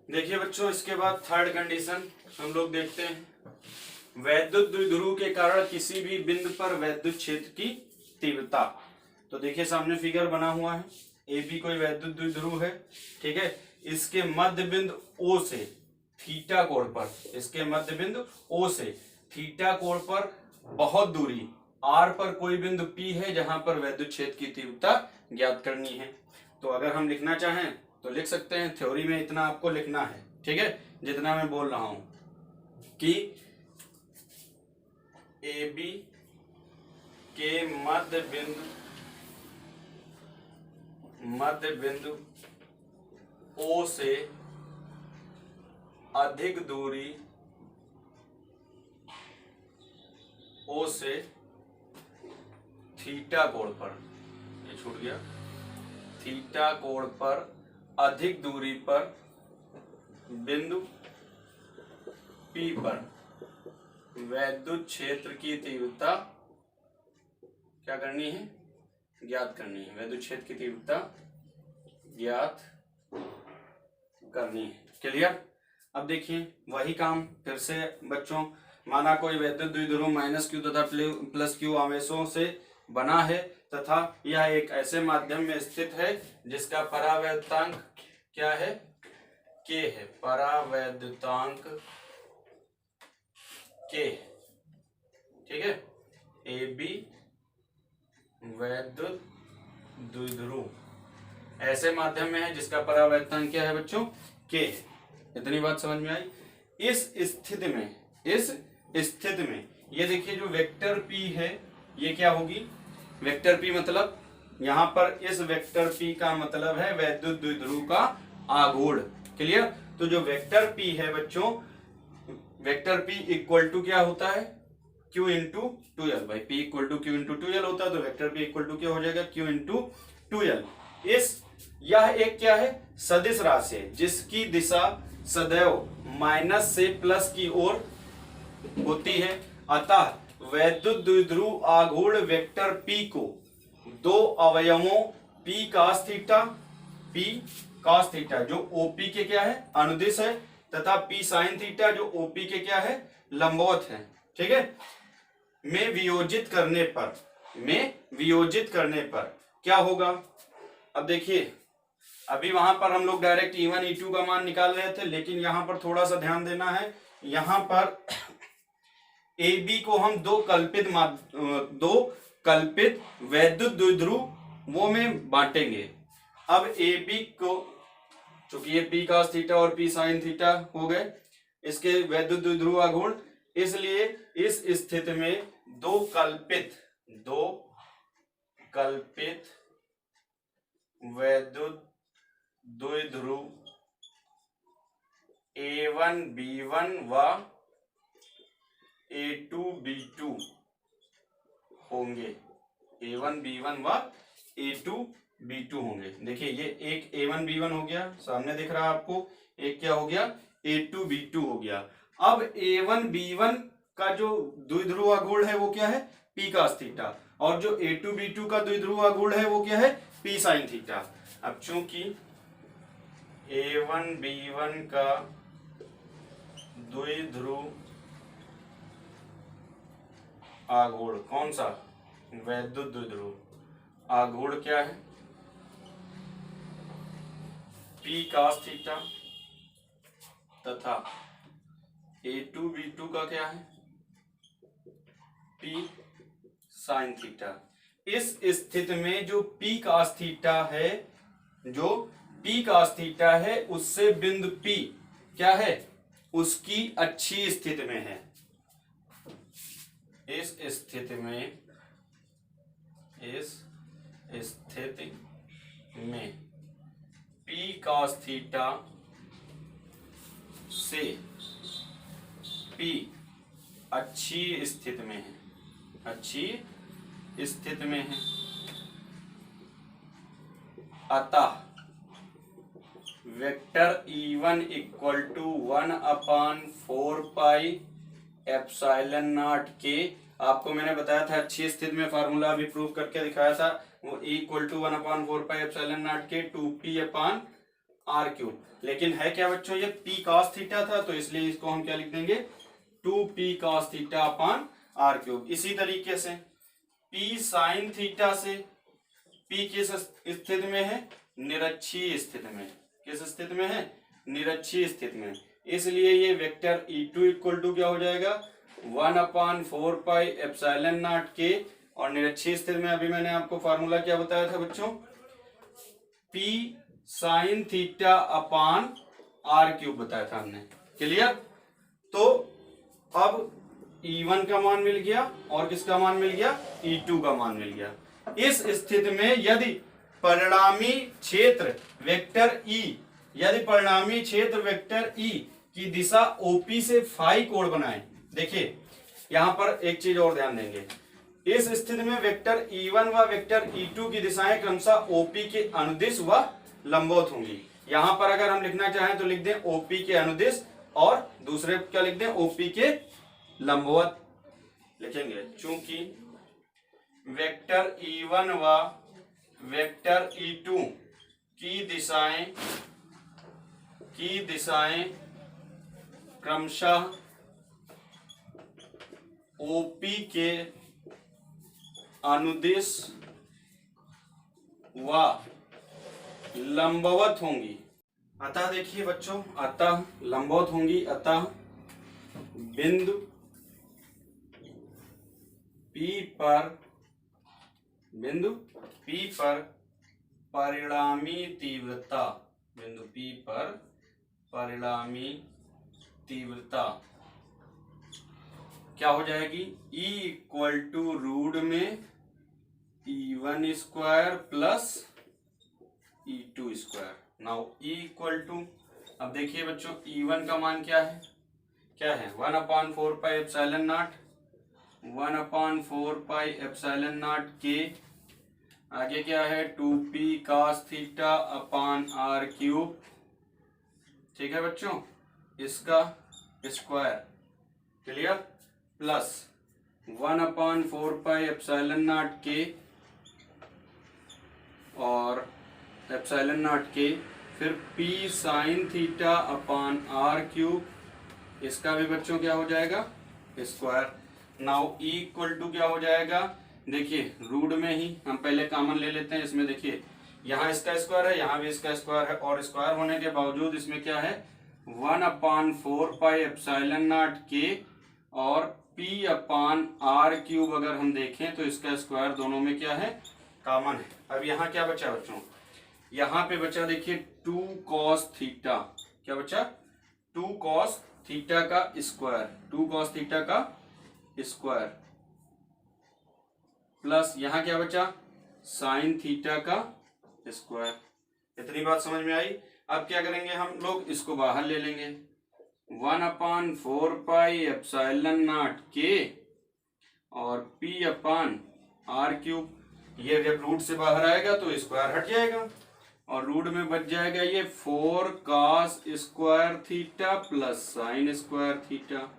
देखिए बच्चों, इसके बाद थर्ड कंडीशन हम लोग देखते हैं। वैद्युत द्विध्रुव के कारण किसी भी बिंदु पर वैद्युत क्षेत्र की तीव्रता। तो देखिए सामने फिगर बना हुआ है, ए बी कोई वैद्युत द्विध्रुव है, ठीक है। इसके मध्य बिंदु ओ से थीटा कोण पर, इसके मध्य बिंदु ओ से थीटा कोण पर बहुत दूरी आर पर कोई बिंदु पी है जहां पर वैद्युत क्षेत्र की तीव्रता ज्ञात करनी है। तो अगर हम लिखना चाहें तो लिख सकते हैं। थ्योरी में इतना आपको लिखना है, ठीक है, जितना मैं बोल रहा हूं कि ए बी के मध्य बिंदु ओ से अधिक दूरी, ओ से थीटा कोण पर, ये छूट गया, थीटा कोण पर अधिक दूरी पर बिंदु पी पर वैद्युत क्षेत्र की तीव्रता क्या करनी है, ज्ञात करनी है। वैद्युत क्षेत्र की तीव्रता ज्ञात करनी है। क्लियर। अब देखिए वही काम फिर से बच्चों, माना कोई वैद्युत द्विध्रुव माइनस क्यू तथा प्लस क्यू आवेशों से बना है तथा यह एक ऐसे माध्यम में स्थित है जिसका परावैद्युतांक क्या है, के है, परावैद्युतांक के, ठीक है। ए बी वैद्युत द्विध्रुव ऐसे माध्यम में है जिसका परावैद्युतांक क्या है बच्चों, के। इतनी बात समझ में आई। इस स्थिति में ये देखिए जो वेक्टर पी है ये क्या होगी, वेक्टर पी मतलब यहां पर इस वेक्टर पी का मतलब है वैद्युत द्विध्रुव का आघूर्ण। क्लियर। तो जो वेक्टर पी है बच्चों, वेक्टर पी इक्वल टू क्या होता है, Q इंटू 2L। भाई P equal to Q into 2L होता है, तो वेक्टर P इक्वल टू क्या हो जाएगा, Q इंटू 2L। यह एक क्या है, सदिश राशि है जिसकी दिशा सदैव माइनस से प्लस की ओर होती है। अतः वैद्युत द्विध्रुव आघूर्ण वेक्टर P को दो अवयवों P cos थीटा जो OP के क्या है, अनुदिश है, तथा P sin थीटा जो OP के क्या है, लंबवत है, ठीक है, में वियोजित करने पर क्या होगा। अब देखिए अभी वहां पर हम लोग डायरेक्ट E1 E2 का मान निकाल रहे थे, लेकिन यहां पर थोड़ा सा ध्यान देना है। यहां पर ए बी को हम दो कल्पित वैद्युत द्विध्रुवों में बांटेंगे। अब ए बी को, चूंकि ये P cos थीटा और P sin थीटा हो गए इसके वैद्युत द्विध्रुव आघूर्ण, इसलिए इस स्थिति में दो कल्पित वैद्युत द्विध्रुव A1 B1 व A2 B2 होंगे। A1 B1 व A2 B2 होंगे। देखिए ये एक A1 B1 हो गया, सामने दिख रहा है आपको, एक क्या हो गया, A2 B2 हो गया। अब A1 B1 का जो द्विध्रुव आघूर्ण है वो क्या है, P cos थीटा, और जो A2 B2 का द्विध्रुव आघूर्ण है वो क्या है, P sin थीटा। अब चूंकि A1 B1 का द्विध्रुव आघूर्ण कौन सा, वैद्युत द्विध्रुव आघूर्ण क्या है, P cos थीटा, तथा A2 B2 का क्या है, P sin थीटा। इस स्थिति में जो P cos थीटा है उससे बिंदु P क्या है, उसकी अच्छी स्थिति में है। इस स्थिति में P cos थीटा से P अच्छी स्थिति में है, अतः vector E1 equal to 1/4 pi epsilon nought के। आपको मैंने बताया था अच्छी स्थिति में, फार्मूला अभी प्रूव करके दिखाया था, वो E equal to 1/4 pi epsilon nought के 2P/r आर क्यूब, लेकिन है क्या बच्चों ये p cos थीटा था, तो इसलिए इसको हम क्या लिख देंगे 2p cos theta upon R cube. इसी तरीके से p sin थीटा से p किस स्थिति में है, निरक्षीय स्थिति में। किस स्थिति में है, निरक्षीय स्थिति में, इसलिए ये वेक्टर E2 इक्वल टू क्या हो जाएगा 1/4πε0 के, और निरक्षीय स्थिति में अभी मैंने आपको फार्मूला क्या बताया था बच्चों, p sin theta upon R cube बताया था हमने। क्लियर। तो अब E1 का मान मिल गया और किसका मान मिल गया, E2 का मान मिल गया। इस स्थिति में यदि परिणामी क्षेत्र वेक्टर E, यदि परिणामी क्षेत्र वेक्टर E की दिशा OP से फाई कोण बनाए, देखिए यहां पर एक चीज और ध्यान देंगे, इस स्थिति में वेक्टर E1 व वेक्टर E2 की दिशाएं क्रमशः OP के अनुदिश व लंबवत होंगी। यहां पर अगर हम लिखना चाहें तो लिख दें OP के अनुदिश, और दूसरे क्या लिख दें OP के लंबवत लिखेंगे। चूंकि वेक्टर E1 व वेक्टर E2 की दिशाएं क्रमशः OP के अनुदिश व लंबवत होंगी। अतः देखिए बच्चों, अतः लंबवत होंगी, अतः बिंदु P पर परिणामी तीव्रता, बिंदु P पर परिणामी तीव्रता क्या हो जाएगी, E इक्वल टू रूट में E1 square plus E2 square. Now E equal to, अब देखिए बच्चों E1 का मान क्या है, 1/4πε0, 1/4πε0 के, आगे क्या है 2p cos theta upon R cube, ठीक है बच्चों, इसका स्क्वायर। क्लियर। प्लस 1/4πε0 के, और ε0 के, फिर p sin theta upon R cube, इसका भी बच्चों क्या हो जाएगा square. Now E equal to क्या हो जाएगा, देखिए रूट में ही हम पहले कॉमन ले लेते हैं। इसमें देखिए यहाँ इसका स्क्वायर है, यहाँ भी इसका स्क्वायर है, और स्क्वायर होने के बावजूद इसमें क्या है 1/4πε0 के, और p अपान आर क्यूब अगर हम देखें तो इसका स्क्वायर दोनों में क्या है कॉमन है। अब यहाँ क्या बचा बच्चों, यहाँ पे बचा देखिए 2 cos थीटा, क्या बचा 2 cos थीटा का स्क्वायर, 2 cos थीटा का स्क्वायर, प्लस यहाँ क्या बचा साइन थीटा का स्क्वायर। इतनी बात समझ में आई। अब क्या करेंगे हम लोग, इसको बाहर ले लेंगे, 1/4πε0 के और p अपान आर क्यूब, ये जब रूट से बाहर आएगा तो स्क्वायर हट जाएगा, और रूट में बच जाएगा ये 4 cos square theta plus sine square theta.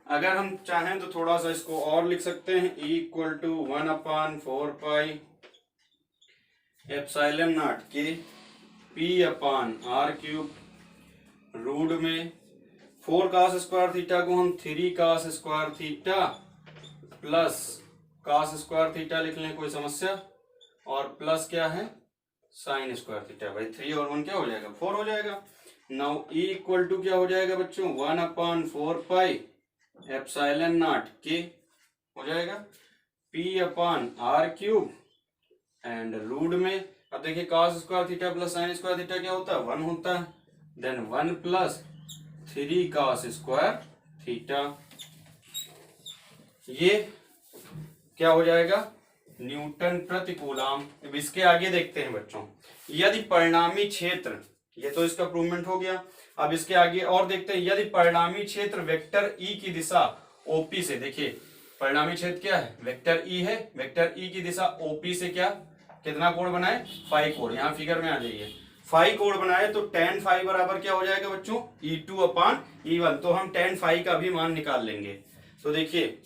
अगर हम चाहें तो थोड़ा सा इसको और लिख सकते हैं, E इक्वल टू 1/4πε0 के p upon R cube, root में 4 cos स्क्वायर थीटा को हम 3 cos square theta plus cos square theta लिख लें, कोई समस्या, और प्लस क्या है साइन स्क्वायर थीटा। भाई 3 और 1 क्या हो जाएगा 4 हो जाएगा। नाउ E इक्वल टू क्या हो जाएगा बच्चों 1/4πε0 के हो जाएगा p upon R cube and root में, अब देखिए cos square theta plus sine square theta क्या होता है 1 होता है, then 1 plus 3 cos square theta, ये क्या हो जाएगा न्यूटन प्रति कूलम। अब इसके आगे देखते हैं बच्चों, यदि परिणामी क्षेत्र, ये तो इसका प्रूवमेंट हो गया। अब इसके आगे और देखते हैं, यदि परिणामी क्षेत्र वेक्टर E की दिशा OP से, देखिए परिणामी क्षेत्र क्या है वेक्टर E है, वेक्टर E की दिशा OP से क्या कितना कोण बनाए फाई कोण, यहाँ फिगर में आ जाइए, फाई कोण बनाए तो tan फाई बराबर क्या हो जाएगा बच्चों E2 अपान E1, तो हम tan फाई का भी मान निकाल लेंगे। तो देखिए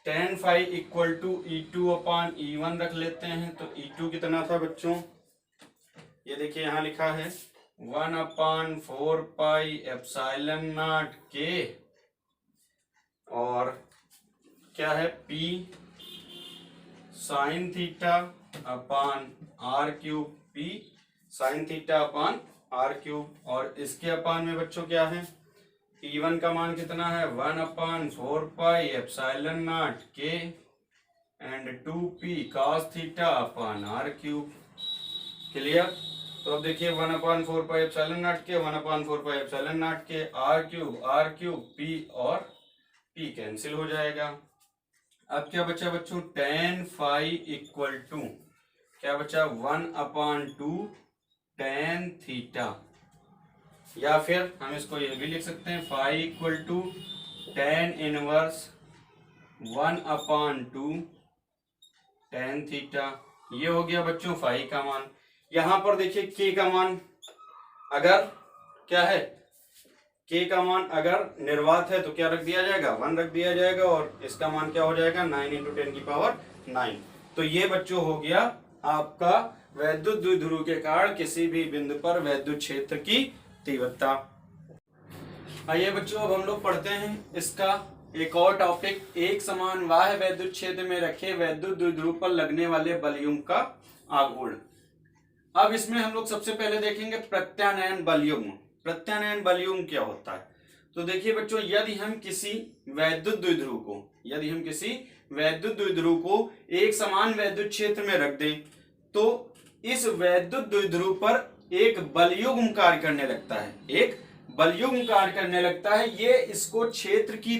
tan phi equal to E2 upon E1 रख लेते हैं, तो E2 कितना था बच्चों, ये देखिए यहाँ लिखा है 1/4πε0 के, और क्या है P sine theta upon r³ P sine theta upon r³, और इसके अपान में बच्चों क्या है, P1 का मान कितना है 1/4πε0 के and 2P cos theta upon r³। Clear. तो अब देखिए 1/4πε0 के 1/4πε0 के r³ P और P कैंसिल हो जाएगा। अब क्या बचा बच्चों, tan फाई इक्वल टू क्या बचा 1/2 tan थीटा, या फिर हम इसको ये भी लिख सकते हैं phi equal to tan inverse 1/2 tan theta. ये हो गया बच्चों फाई का मान। यहां पर देखिए के का मान अगर क्या है, के का मान अगर निर्वात है तो क्या रख दिया जाएगा 1 रख दिया जाएगा, और इसका मान क्या हो जाएगा 9 × 10⁹। तो ये बच्चों हो गया आपका वैद्युत द्विध्रुव के कारण किसी भी बिंदु पर वैद्युत क्षेत्र की तीव्रता। आइए बच्चों अब हम लोग पढ़ते हैं इसका एक और टॉपिक, एक समान बाह्य वैद्युत क्षेत्र में रखे वैद्युत द्विध्रुव पर लगने वाले बलयुग्म का आघूर्ण। अब इसमें हम लोग सबसे पहले देखेंगे प्रत्यानयन बलयुग्म। प्रत्यानयन बलयुग्म क्या होता है, तो देखिए बच्चों यदि हम किसी वैद्युत द्विध्रुव को एक समान वैद्युत क्षेत्र में रख दें तो इस वैद्युत द्विध्रुव पर एक बलयुग्म कार्य करने लगता है, ये इसको क्षेत्र की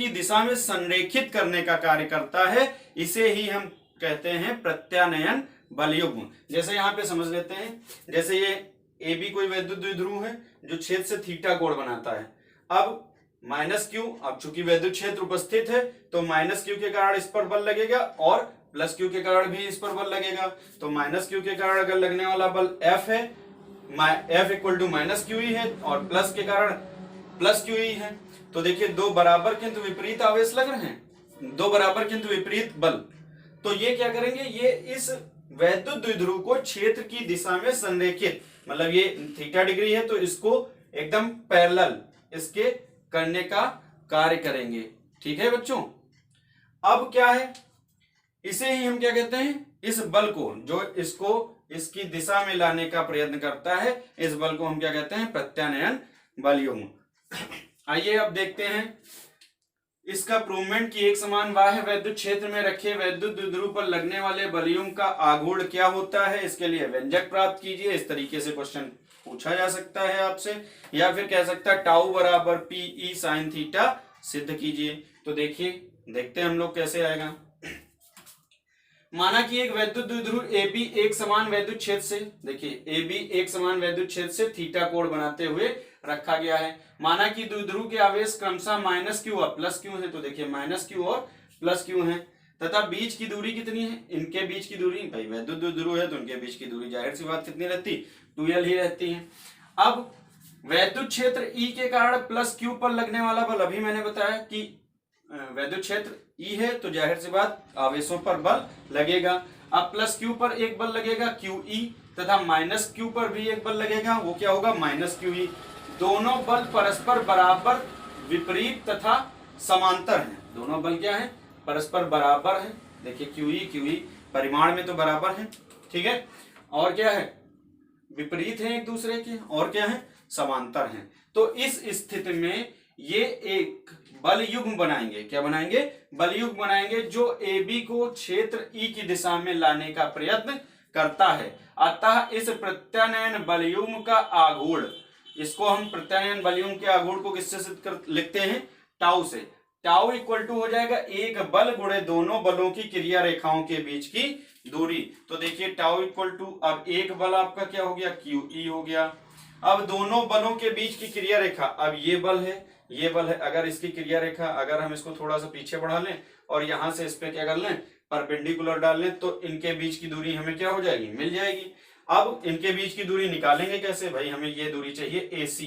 दिशा में संरेखित करने का कार्य करता है। इसे ही हम कहते हैं प्रत्यानयन बलयुग्म। जैसे यहाँ पे समझ लेते हैं, जैसे ये AB कोई वैद्युत द्विध्रुव है जो छेद से थीटा कोण बनाता है। अब -q, अब चूंकि वैद्युत क्षेत्र उपस्थित है तो -q के कारण इस पर बल लगेगा और +q के कारण भी इस पर बल लगेगा। तो -q के कारण अगर लगने वाला बल F है, F इक्वल टू -QE है, और प्लस के कारण +QE है। तो देखिए दो बराबर किंतु विपरीत आवेश लग रहे हैं, दो बराबर किंतु विपरीत बल। तो ये क्या करेंगे, ये इस वैद्युत द्विध्रुव को क्षेत्र की दिशा में संरेखित, मतलब ये थीटा डिग्री है तो इसको एकदम पैरेलल इसके करने का कार्य करेंगे। ठीक है बच्चों। अब क्या है, इसे ही हम क्या कहते हैं, इस बल को जो इसको इसकी दिशा में लाने का प्रयत्न करता है, इस बल को हम क्या कहते हैं प्रत्यानयन बलयुग्म। आइए अब देखते हैं इसका प्रूवमेंट कि एक समान बाह्य वैद्युत क्षेत्र में रखे वैद्युत द्विध्रुव पर लगने वाले बलयुग्म का आघूर्ण क्या होता है। इसके लिए व्यंजक प्राप्त कीजिए। इस तरीके से क्वेश्चन पूछा जा सकता है आपसे, या फिर कह सकता है टाउ बराबर PE साइन थीटा सिद्ध कीजिए। तो देखिए देखते हैं हम लोग कैसे आएगा। माना कि एक वैद्युत द्विध्रुव AB एक समान वैद्युत क्षेत्र से, देखिए AB एक समान वैद्युत क्षेत्र से थीटा कोण बनाते हुए रखा गया है। माना कि द्विध्रुव के आवेश क्रमशः -q और +q है, तो देखिए -q और +q है, तथा बीच की दूरी कितनी है, इनके बीच की दूरी, भाई वैद्युत द्विध्रुव है तो इनके बीच की दूरी जाहिर सी बात कितनी रहती, 2l ही रहती है। अब वैद्युत क्षेत्र E के कारण +q पर लगने वाला बल, अभी मैंने बताया कि वैद्युत क्षेत्र E है तो जाहिर सी बात आवेशों पर बल लगेगा। अब +q पर एक बल लगेगा QE, तथा -q पर भी एक बल लगेगा, वो क्या होगा -QE। दोनों बल परस्पर बराबर विपरीत तथा समांतर हैं। दोनों बल क्या है, परस्पर बराबर हैं। देखिए QE परिमाण में तो बराबर है, ठीक है, और क्या है विपरीत हैं एक दूसरे के, और क्या है समांतर हैं। तो इस स्थिति में ये एक बल युग्म बनाएंगे, क्या बनाएंगे, बल युग्म बनाएंगे जो AB को क्षेत्र E की दिशा में लाने का प्रयत्न करता है। अतः इस प्रत्यानयन बल युग्म का आघूर्ण, इसको हम प्रत्यानयन बल युग्म के आघूर्ण को किससे सिद्ध कर लिखते हैं, टाउ से। टाउ इक्वल टू हो जाएगा एक बल गुणे दोनों बलों की क्रिया रेखाओं के बीच की दूरी। तो देखिए टाउ इक्वल टू, अब एक बल आपका क्या हो गया QE हो गया। अब दोनों बलों के बीच की क्रिया रेखा, अब ये बल है ये बल है, अगर इसकी क्रिया रेखा अगर हम इसको थोड़ा सा पीछे बढ़ा लें और यहां से इस पे क्या कर लें परपेंडिकुलर डाल लें, तो इनके बीच की दूरी हमें क्या हो जाएगी, मिल जाएगी। अब इनके बीच की दूरी निकालेंगे कैसे, भाई हमें ये दूरी चाहिए AC,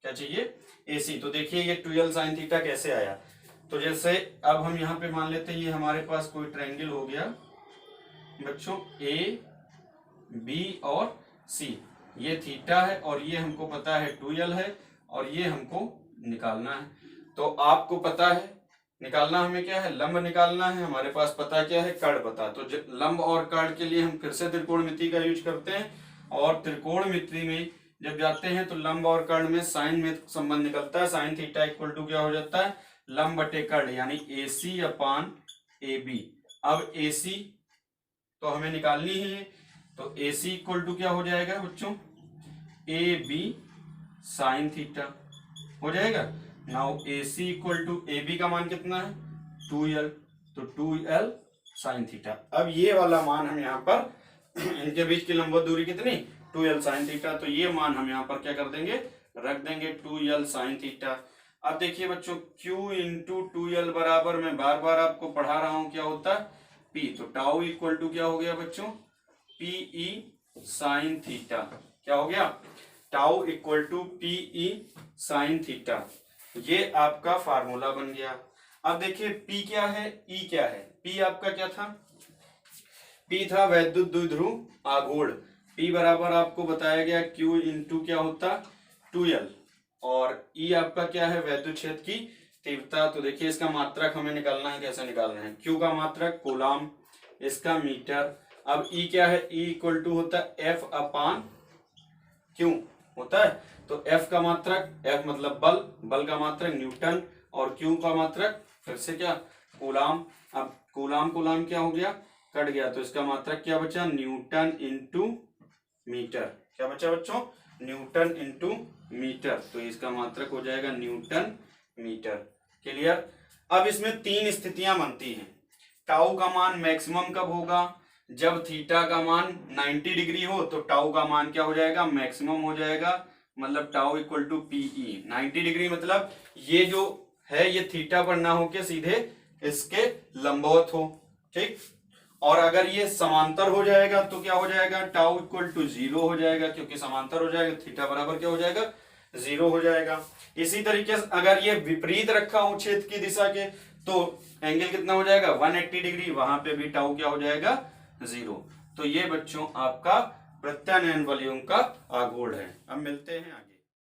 क्या चाहिए AC। तो देखिए ये 2l sin थीटा कैसे आया, तो जैसे अब हम यहाँ पे मान लेते हैं ये हमारे पास कोई ट्रायंगल हो गया बच्चों A B और सी। ये थीटा है और ये हमको पता है 2l है और ये हमको निकालना है। तो आपको पता है निकालना हमें क्या है, लंब निकालना है। हमारे पास पता क्या है, कर्ण पता। तो लंब और कर्ण के लिए हम फिर से त्रिकोणमिति का यूज करते हैं और त्रिकोणमिति में जब जाते हैं तो लंब और कर्ण में साइन में संबंध निकलता है। साइन थीटा इक्वल टू क्या हो जाता है, लंब बटे कर्ण यानी AC अपान AB। अब AC तो हमें निकालनी ही है, तो AC इक्वल टू क्या हो जाएगा बच्चों, AB साइन थीटा हो जाएगा। Now AC equal to AB का मान कितना है 2l, तो 2l साइन थीटा। अब ये वाला मान हम यहाँ पर इनके बीच की लंबवत दूरी कितनी 2l साइन थीटा, तो ये मान हम यहाँ पर क्या कर देंगे, रख देंगे 2l साइन थीटा। अब देखिए बच्चों Q इंटू 2l बराबर, मैं बार बार आपको पढ़ा रहा हूं क्या होता है P, तो टाउ इक्वल टू क्या हो गया बच्चों PE साइन थीटा। क्या हो गया, tau equal to PE sine theta. ये आपका फार्मूला बन गया। अब देखिए P क्या है, E क्या है। P आपका क्या था, P था वैद्युत द्विध्रुव आघूर्ण। P बराबर आपको बताया गया Q इंटू क्या होता 2l, और E आपका क्या है वैद्युत क्षेत्र की तीव्रता। तो देखिए इसका मात्रक हमें निकालना है, कैसे निकालना है, Q का मात्रक कूलाम, इसका मीटर। अब E क्या है, E इक्वल टू होता है F अपान Q होता है। तो F का मात्रक, F मतलब बल, बल का मात्रक न्यूटन, और Q का मात्रक फिर से क्या कूलाम। अब कूलाम कूलाम क्या हो गया, कट गया, तो इसका मात्रक क्या बचा न्यूटन इंटू मीटर। क्या बचा बच्चों, न्यूटन इंटू मीटर, तो इसका मात्रक हो जाएगा न्यूटन मीटर। क्लियर। अब इसमें 3 स्थितियां बनती हैं। टाउ का मान मैक्सिमम कब होगा, जब थीटा का मान 90 डिग्री हो, तो टाउ का मान क्या हो जाएगा मैक्सिमम हो जाएगा, मतलब tau equal to PE 90 degree, मतलब ये जो है ये थीटा पर ना होके सीधे इसके लंबवत हो, ठीक। और अगर ये समांतर हो जाएगा तो क्या हो जाएगा, टाउ इक्वल टू 0 हो जाएगा, क्योंकि समांतर हो जाएगा, थीटा बराबर क्या हो जाएगा 0 हो जाएगा। इसी तरीके से अगर ये विपरीत रखा हो क्षेत्र की दिशा के, तो एंगल कितना हो जाएगा 180 डिग्री, वहां पे भी टाउ क्या हो जाएगा 0। तो ये बच्चों आपका प्रत्यानयन वलयों का आघूर्ण है। अब मिलते हैं।